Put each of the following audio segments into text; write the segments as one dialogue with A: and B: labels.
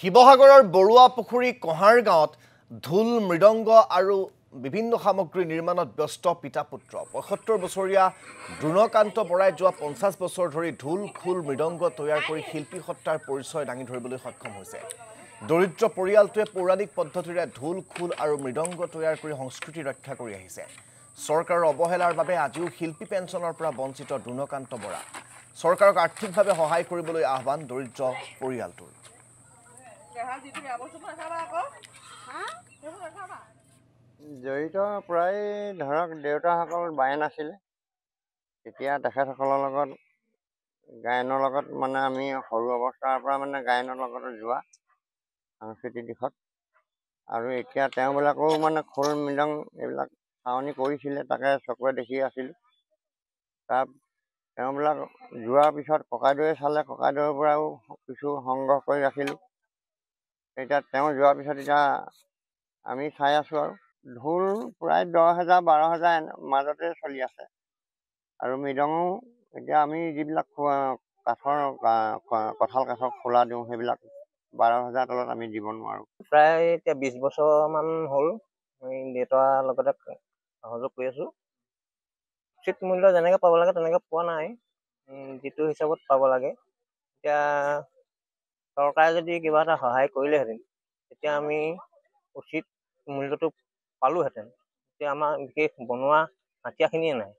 A: শিৱসাগৰৰ বৰুৱা পুখুৰী কহাৰ গাঁৱত ঢোল মৃদংগ আৰু বিভিন্ন সামগ্ৰী নিৰ্মাণত ব্যস্ত পিতা পুত্ৰ ৭৫ বছৰীয়া দ্ৰোণকান্ত বৰাই যোৱা ৫০ বছৰ ধৰি ঢোল খোল মৃদংগ তৈয়াৰ কৰি শিল্পী সত্তাৰ পৰিচয় দাঙি ধৰিবলৈ সক্ষম হৈছে। দৰিদ্ৰ পৰিয়ালটোৱে পৌৰাণিক পদ্ধতিৰে ঢোল খোল আৰু মৃদংগ তৈয়াৰ কৰি সংস্কৃতি ৰক্ষা কৰি আহিছে। চৰকাৰৰ অৱহেলাৰ বাবে আজিও শিল্পী পেঞ্চনৰ পৰা বঞ্চিত দ্ৰোণকান্ত বৰা। চৰকাৰক আৰ্থিকভাৱে সহায় কৰিবলৈ আহ্বান দৰিদ্ৰ পৰিয়ালটোৰ।
B: জড়িত প্ৰায় ধৰক দেউতাসকল বায়েন আছিলে। তেতিয়া তেখেতসকলৰ লগত গায়নৰ লগত মানে আমি সৰু অৱস্থাৰ পৰা মানে গায়নৰ লগত যোৱা সাংস্কৃতিক দিশত। আৰু এতিয়া তেওঁবিলাকেও মানে খোল মৃদং এইবিলাক চাৱনি কৰিছিলে, তাকে চকুৰে দেখি আছিলোঁ। তাত তেওঁবিলাক যোৱাৰ পিছত ককাইদেৱে চালে, ককাইদেউৰ পৰাও কিছু সংগ্ৰহ কৰি ৰাখিলোঁ। এতিয়া তেওঁ যোৱাৰ পিছত এতিয়া আমি চাই আছোঁ। আৰু ঢোল প্ৰায় ১০,০০০ ১২,০০০ মাজতে চলি আছে। আৰু মৃদঙো এতিয়া আমি যিবিলাক কাঠৰ কঁঠাল কাঠৰ খোলা দিওঁ, সেইবিলাক ১২,০০০ তলত আমি দিব নোৱাৰোঁ।
C: প্ৰায় এতিয়া ২০ বছৰমান হ'ল মই দেউতাৰ লগতে সহযোগ কৰি আছোঁ। উচিত মূল্য যেনেকৈ পাব লাগে তেনেকৈ পোৱা নাই, যিটো হিচাপত পাব লাগে। এতিয়া চৰকাৰে যদি কিবা এটা সহায় কৰিলেহেঁতেন তেতিয়া আমি উচিত মূল্যটো পালোহেঁতেন। এতিয়া আমাৰ বিশেষ বনোৱা হাতীয়াৰখিনিয়ে নাই,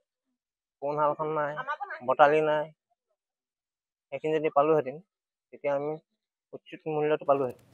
C: কোনশালখন নাই, বটালি নাই। সেইখিনি যদি পালোহেঁতেন তেতিয়া আমি উচিত মূল্যটো পালোহেঁতেন।